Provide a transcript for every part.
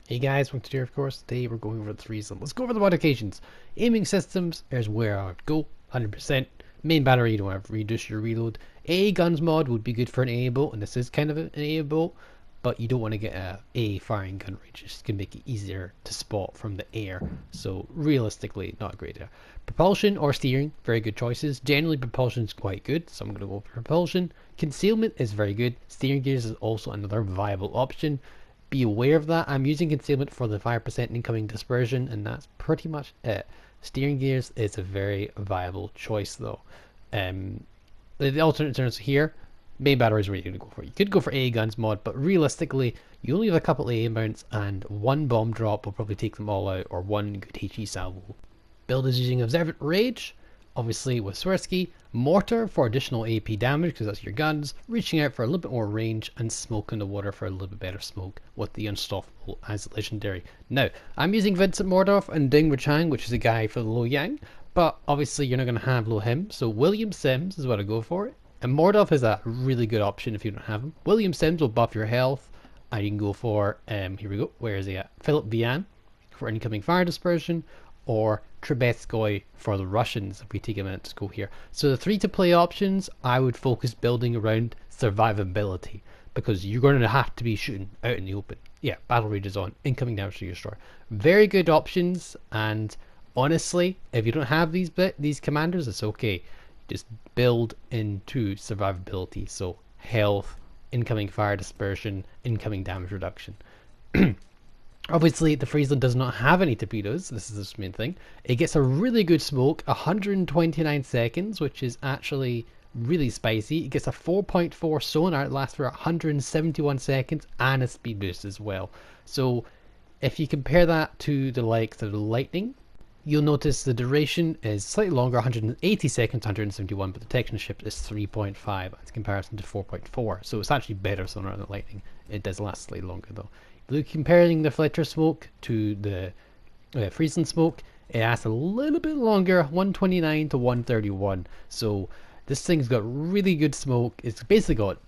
Hey guys, welcome to the of course. Today we're going over the Friesland. Let's go over the modifications. Aiming systems, here's where I would go. 100%. Main battery, you don't have to reduce your reload. A guns mod would be good for an AA bolt, and this is kind of an AA bolt, but you don't want to get a firing gun range. It's going to make it easier to spot from the air. So realistically, not a great idea. Propulsion or steering, very good choices. Generally, propulsion is quite good, so I'm going to go for propulsion. Concealment is very good. Steering gears is also another viable option. Be aware of that. I'm using concealment for the 5% incoming dispersion, and that's pretty much it. Steering gears is a very viable choice, though. The alternate terms here, main battery is where you're going to go for. You could go for AA guns mod, but realistically, you only have a couple AA mounts, and one bomb drop will probably take them all out, or one good HE salvo. Build is using Observant Rage, obviously with Swirsky, Mortar for additional AP damage because that's your guns, reaching out for a little bit more range, and Smoke in the Water for a little bit better smoke with the Unstoppable as legendary. Now, I'm using Vincent Mordorf and Ding Wuchang, which is a guy for the Low Yang, but obviously you're not going to have Low him, so William Sims is what I go for. And Mordorf is a really good option if you don't have him. William Sims will buff your health, and you can go for, here we go, where is he at? Philip Vian for incoming fire dispersion, or Trebetskoy for the Russians if we take a minute to go here. So the 3 to play options, I would focus building around survivability because you're going to have to be shooting out in the open. Yeah, battle rage is on, incoming damage to your store. Very good options, and honestly, if you don't have these commanders, it's okay. Just build into survivability. So health, incoming fire dispersion, incoming damage reduction. Obviously, the Friesland does not have any torpedoes. This is the main thing. It gets a really good smoke, 129 seconds, which is actually really spicy. It gets a 4.4 sonar. It lasts for 171 seconds, and a speed boost as well. So, if you compare that to the likes of the Lightning, you'll notice the duration is slightly longer, 180 seconds, 171, but the detection shift is 3.5 in comparison to 4.4. So it's actually better sonar than the Lightning. It does last slightly longer though. Comparing the Fletcher smoke to the Friesland smoke, it lasts a little bit longer, 129 to 131. So this thing's got really good smoke. It's basically got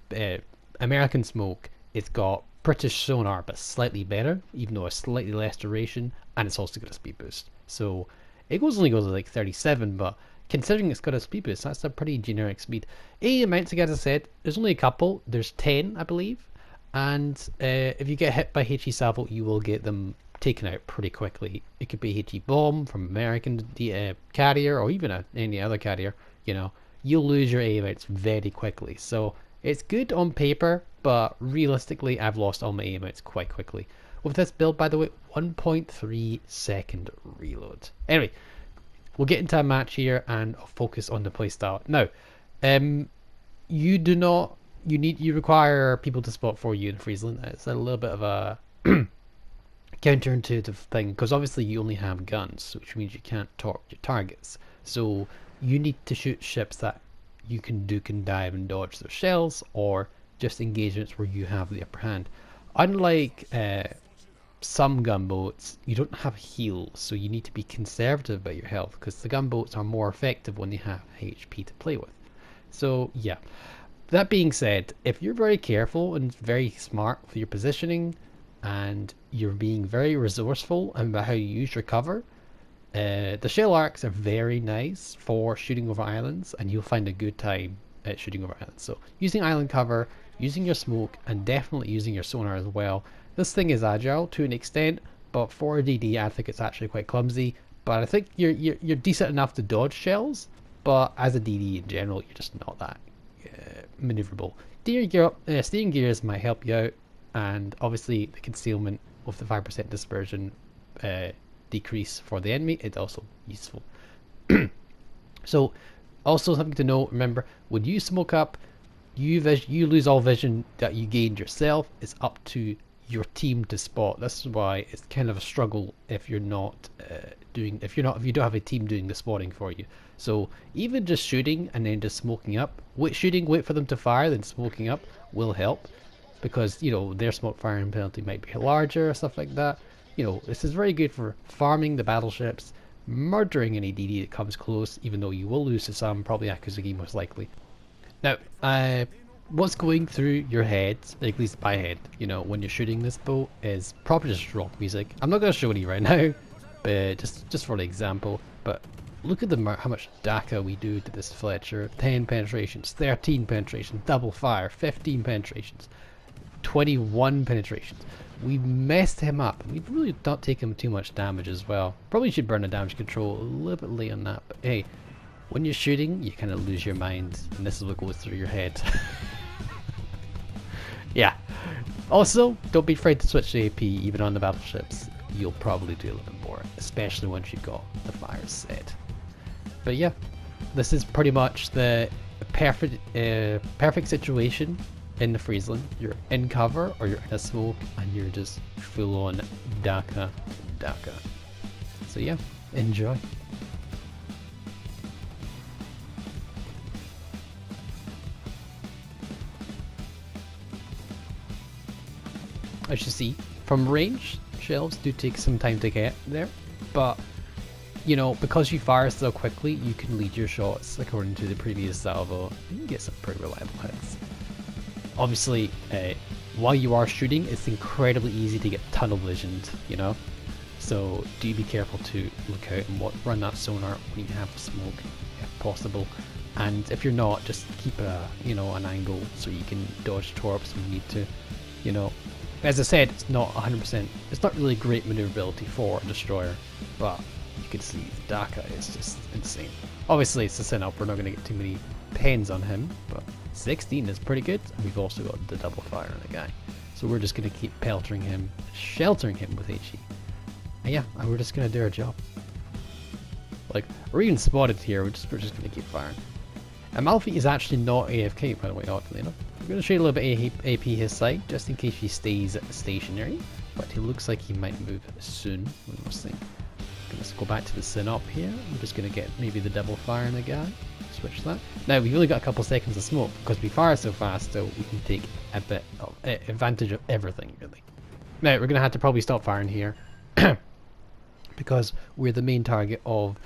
American smoke. It's got British sonar, but slightly better, even though a slightly less duration, and it's also got a speed boost. So it only goes to like 37, but considering it's got a speed boost, that's a pretty generic speed. A amounts, like as I said, there's only a couple. There's 10, I believe. And if you get hit by HE salvo, you will get them taken out pretty quickly. It could be HE bomb from American carrier, or even any other carrier. You know, you'll lose your A mounts very quickly. So it's good on paper, but realistically, I've lost all my A mounts quite quickly. With this build, by the way, 1.3 second reload. Anyway, we'll get into a match here, and I'll focus on the playstyle now. You require people to spot for you in Friesland. It's a little bit of a counterintuitive thing because obviously you only have guns, which means you can't torp your targets. So you need to shoot ships that you can dive and dodge their shells, or just engagements where you have the upper hand. Unlike some gunboats, you don't have heals, so you need to be conservative about your health because the gunboats are more effective when they have HP to play with. So yeah. That being said, if you're very careful and very smart with your positioning, and you're being very resourceful about how you use your cover, the shell arcs are very nice for shooting over islands, and you'll find a good time at shooting over islands. So using island cover, using your smoke, and definitely using your sonar as well. This thing is agile to an extent, but for a DD I think it's actually quite clumsy. But I think you're decent enough to dodge shells, but as a DD in general, you're just not that maneuverable. Steering gears might help you out, and obviously the concealment with the 5% dispersion decrease for the enemy is also useful. So also something to note, remember, when you smoke up, you lose all vision that you gained yourself. It's up to your team to spot. This is why it's kind of a struggle if you don't have a team doing the spotting for you. So even just shooting and then just smoking up, wait for them to fire, then smoking up will help, because you know their smoke firing penalty might be larger or stuff like that. You know, this is very good for farming the battleships, murdering any DD that comes close, even though you will lose to some, probably Akuzagi most likely. Now, what's going through your head, at least my head, you know, when you're shooting this boat is probably just rock music. I'm not going to show you right now, but just for the example. But look at how much DACA we do to this Fletcher. 10 penetrations, 13 penetrations, double fire, 15 penetrations, 21 penetrations. We messed him up. We really don't take him too much damage as well. Probably should burn the damage control a little bit late on that, but hey, when you're shooting, you kind of lose your mind, and this is what goes through your head. Yeah. Also, don't be afraid to switch to AP even on the battleships. You'll probably do a little bit more, especially once you've got the fires set. But yeah, this is pretty much the perfect situation in the Friesland. You're in cover or you're in a smoke and you're just full on DACA. So yeah, enjoy. As you see, from range, shells do take some time to get there, but you know, because you fire so quickly, you can lead your shots according to the previous salvo. You can get some pretty reliable hits. Obviously, while you are shooting, it's incredibly easy to get tunnel visioned, you know? So do be careful to look out and run that sonar when you have the smoke, if possible. And if you're not, just keep an angle so you can dodge torps when you need to, you know. As I said, it's not 100%, it's not really great maneuverability for a destroyer, but you can see DACA is just insane. Obviously it's a sin-up, we're not going to get too many pens on him, but 16 is pretty good. We've also got the double fire on the guy. So we're just going to keep peltering him, sheltering him with HE. And yeah, we're just going to do our job. Like, we're even spotted here, we're just going to keep firing. Amalfi is actually not AFK, by the way, oddly enough. I'm going to show you a little bit AP his side, just in case he stays stationary. But he looks like he might move soon. Let's see. Let's go back to the sin-up here. I'm just going to get maybe the double fire on the guy. Switch that. Now, we've only got a couple seconds of smoke, because we fire so fast, so we can take a bit of advantage of everything, really. Now, we're going to have to probably stop firing here, because we're the main target of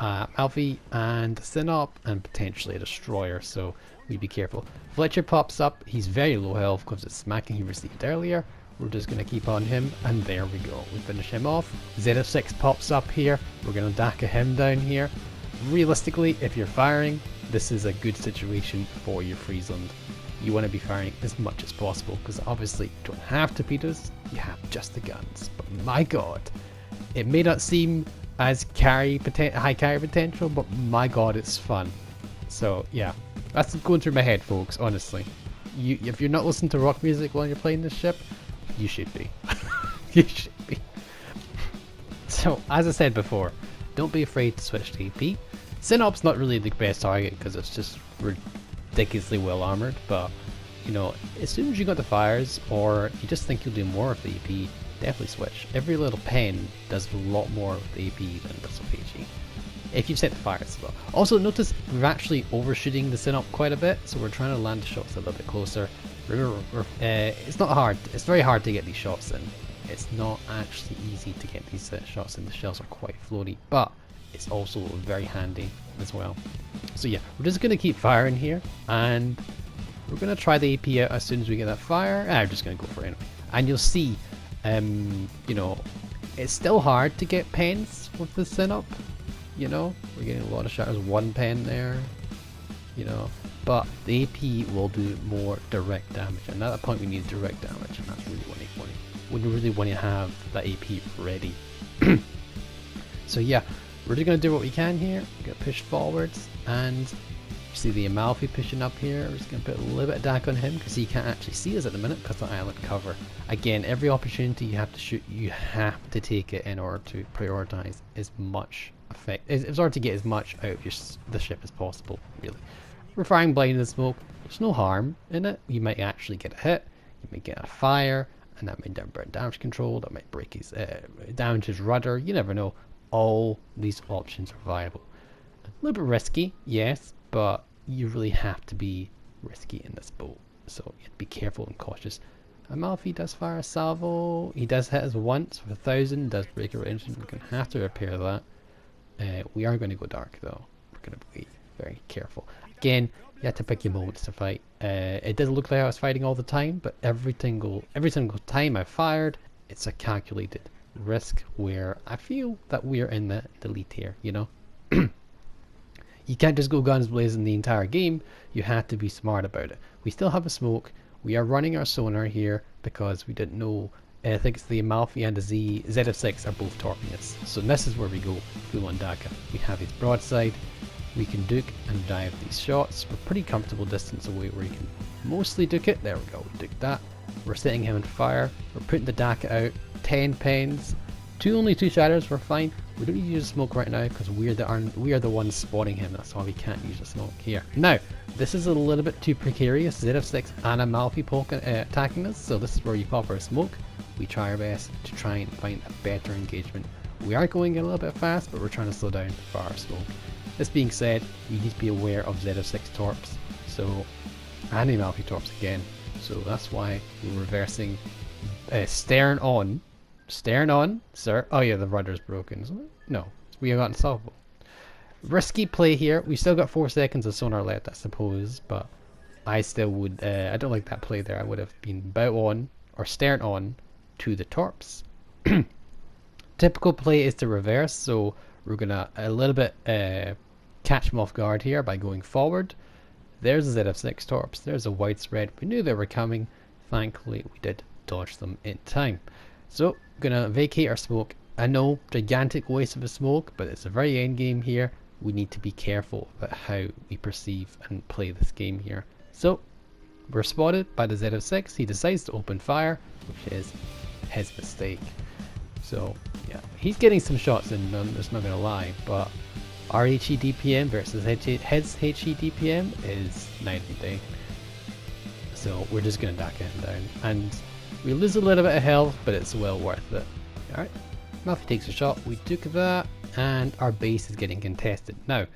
Alfie and Synop and potentially a destroyer, so we'd be careful. Fletcher pops up, he's very low health because of the smacking he received earlier. We're just going to keep on him, and there we go, we finish him off. Z6 pops up here, we're going to DACA him down here. Realistically, if you're firing, this is a good situation for your Friesland. You want to be firing as much as possible, because obviously you don't have torpedoes, you have just the guns. But my god, it may not seem as high carry potential, but my god, it's fun. So yeah, that's going through my head, folks, honestly. If you're not listening to rock music while you're playing this ship, you should be. You should be. So, as I said before, don't be afraid to switch to AP. Synop's not really the best target because it's just ridiculously well armored, but you know, as soon as you got the fires, or you just think you'll do more with the AP, definitely switch. Every little pen does a lot more with the AP than it does with HE. If you've set the fires as well. Also notice we're actually overshooting the Synop quite a bit, so we're trying to land the shots a little bit closer. It's not hard, it's very hard to get these shots in. It's not actually easy to get these shots in, the shells are quite floaty, but it's also very handy as well. So yeah, we're just going to keep firing here, and we're going to try the AP out as soon as we get that fire. I'm just going to go for it anyway. And you'll see, you know, it's still hard to get pens with the Synop. You know, we're getting a lot of shatters, one pen there, you know, but the AP will do more direct damage, and at that point we need direct damage, and that's really when you really want to have that AP ready. So yeah, we're just going to do what we can here. We're going to push forwards, and you see the Amalfi pushing up here. We're just going to put a little bit of DAC on him because he can't actually see us at the minute because of the island cover. Again, every opportunity you have to shoot, you have to take it in order to prioritize as much effect. It's order to get as much out of the ship as possible, really. We're firing blind in the smoke. There's no harm in it. You might actually get a hit. You might get a fire, and that might burn damage control. That might break his damage his rudder. You never know. All these options are viable. A little bit risky, yes, but you really have to be risky in this boat. So you have to be careful and cautious. Amalfi does fire a salvo. He does hit us once with 1,000. Does break our engine. We're going to have to repair that. We are going to go dark though. We're going to be very careful. Again, you have to pick your moments to fight. It doesn't look like I was fighting all the time, but every single time I fired, it's a calculated risk where I feel that we're in the elite here, you know? You can't just go guns blazing the entire game. You have to be smart about it. We still have a smoke. We are running our sonar here because we didn't know. I think it's the Amalfi and the ZF6 are both torping us. So this is where we go full on Daka. We have his broadside. We can duke and dive these shots. We're pretty comfortable distance away where you can mostly duke it. There we go, we duked that. We're setting him on fire. We're putting the Daka out. 10 pens. Only two shadows, we're fine. We don't need to use smoke right now because we are the ones spotting him. That's why we can't use the smoke here. Now, this is a little bit too precarious. ZF6 and Amalfi attacking us, so this is where you pop our smoke. We try our best to try and find a better engagement. We are going a little bit fast, but we're trying to slow down for our smoke. This being said, you need to be aware of ZF6 torps, so and Amalfi torps again. So that's why we're reversing stern on. Stern on, sir. Oh yeah, the rudder's broken, isn't it? No, we have got unsolvable. Risky play here. We still got 4 seconds of sonar left, I suppose, but I still would. I don't like that play there. I would have been bow on or stern on to the torps. Typical play is to reverse, so we're gonna a little bit catch them off guard here by going forward. There's a ZF6 torps. There's a widespread. We knew they were coming. Thankfully, we did dodge them in time. So, gonna vacate our smoke. I know, gigantic waste of a smoke, but it's a very end game here. We need to be careful about how we perceive and play this game here. So, we're spotted by the ZF6. He decides to open fire, which is his mistake. So, yeah, he's getting some shots in, I'm just not gonna lie, but our HE DPM versus his HE DPM is night and day. So, we're just gonna Daka him down. And we lose a little bit of health, but it's well worth it. Alright, Amalfi takes a shot, we took that, and our base is getting contested. Now,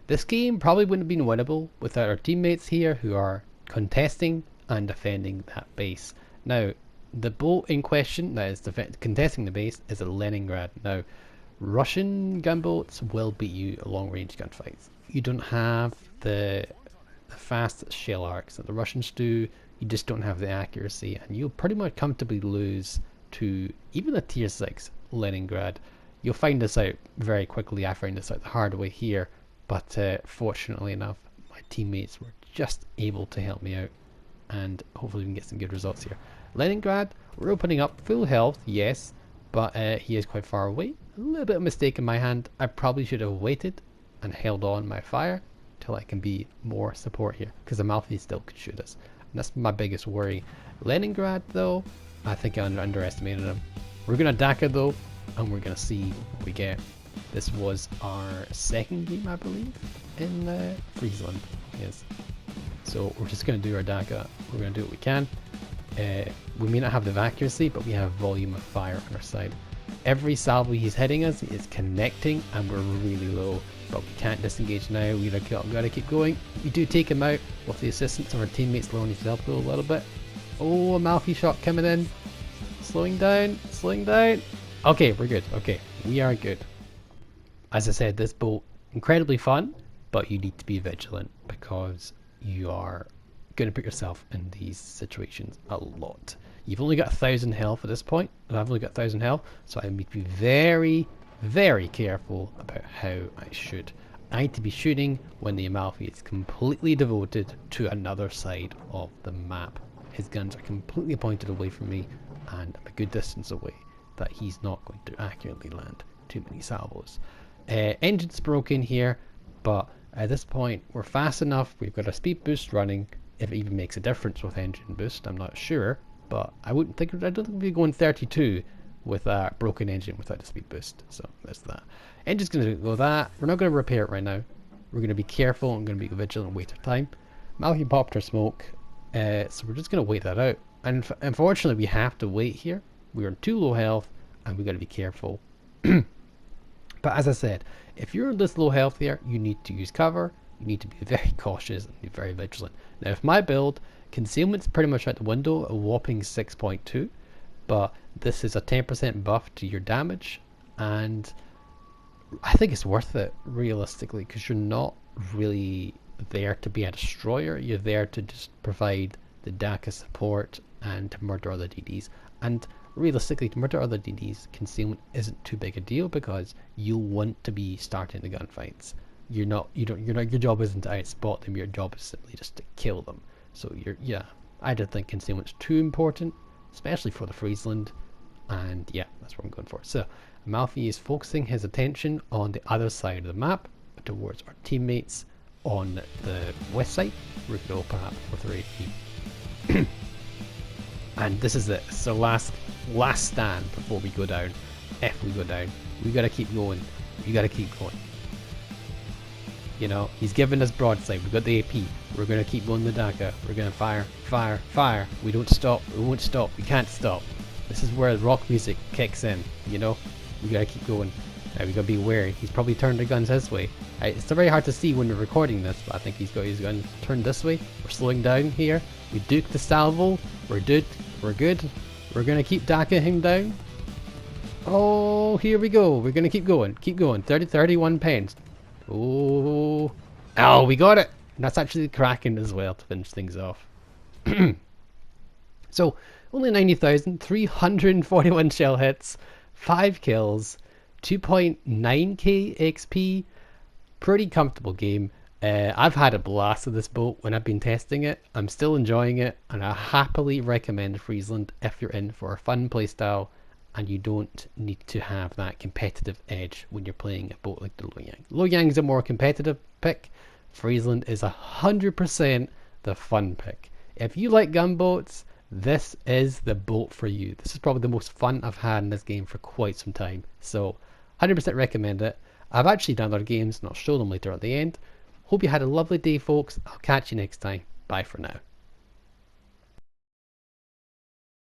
this game probably wouldn't have been winnable without our teammates here who are contesting and defending that base. Now, the boat in question that is contesting the base is a Leningrad. Now, Russian gunboats will beat you at long range gunfights. You don't have the fast shell arcs that the Russians do. You just don't have the accuracy, and you'll pretty much comfortably lose to even a tier 6 Leningrad. You'll find this out very quickly. I found this out the hard way here, but fortunately enough, my teammates were just able to help me out, and hopefully we can get some good results here. Leningrad, we're opening up full health, yes, but he is quite far away. A little bit of mistake in my hand. I probably should have waited and held on my fire till I can be more support here, because Amalfi still could shoot us. That's my biggest worry. Leningrad, though, I think I underestimated him. We're going to Daka, though, and we're going to see what we get. This was our second game, I believe, in Friesland. Yes. So we're just going to do our Daka. We're going to do what we can. We may not have the accuracy, but we have volume of fire on our side. Every salvo he's hitting us is connecting, and we're really low. But we can't disengage now. We've got to keep going. We do take him out with the assistance of our teammates lowering his health a little bit. Oh, Amalfi shot coming in. Slowing down, slowing down. Okay, we're good. Okay, we are good. As I said, this boat, incredibly fun, but you need to be vigilant because you are going to put yourself in these situations a lot. You've only got 1,000 health at this point, and I've only got 1,000 health, so I need to be very, very careful about how I shoot. I need to be shooting when the Amalfi is completely devoted to another side of the map. His guns are completely pointed away from me, and I'm a good distance away that he's not going to accurately land too many salvos. Engine's broken here, but at this point we're fast enough. We've got a speed boost running. If it even makes a difference with engine boost, I'm not sure, but I don't think we're going 32 with a broken engine without a speed boost. So that's that. Engine's going to go that. We're not going to repair it right now. We're going to be careful. I'm going to be vigilant and wait our time. Amalfi popped her smoke, so we're just going to wait that out. And unfortunately, we have to wait here. We're in too low health, and we got to be careful. But as I said, if you're this low health here, you need to use cover. You need to be very cautious and be very vigilant. Now, if my build, concealment's pretty much out the window, a whopping 6.2, but this is a 10% buff to your damage, and I think it's worth it realistically because you're not really there to be a destroyer. You're there to just provide the DACA support and to murder other DDs. And realistically, to murder other DDs, concealment isn't too big a deal because you'll want to be starting the gunfights. Your job isn't to outspot them. Your job is simply just to kill them. So I don't think concealment's too important, especially for the Friesland. And yeah, that's what I'm going for. So Amalfi is focusing his attention on the other side of the map towards our teammates on the west side. We're going to open up with our AP. And this is it. It's the last stand before we go down. If we go down, we gotta keep going. We gotta keep going. You know, he's giving us broadside. We've got the AP. We're gonna keep going the DACA. We're gonna fire, fire, fire. We don't stop. We won't stop. We can't stop. This is where the rock music kicks in. You know, we gotta keep going. Now we gotta be wary. He's probably turned the guns his way. It's very hard to see when we're recording this, but I think he's got his gun turned this way. We're slowing down here. We duke the salvo. We're good. We're good. We're gonna keep DACA him down. Oh, here we go. We're gonna keep going. Keep going. 31 pence. Oh, we got it. And that's actually cracking as well to finish things off. So, only 90,341 shell hits, 5 kills, 2.9k XP. Pretty comfortable game. I've had a blast with this boat when I've been testing it. I'm still enjoying it, and I happily recommend Friesland if you're in for a fun playstyle and you don't need to have that competitive edge when you're playing a boat like the Loyang. Loyang is a more competitive pick. Friesland is 100% the fun pick. If you like gunboats, this is the boat for you. This is probably the most fun I've had in this game for quite some time. So 100% recommend it. I've actually done other games and I'll show them later at the end. Hope you had a lovely day, folks. I'll catch you next time. Bye for now.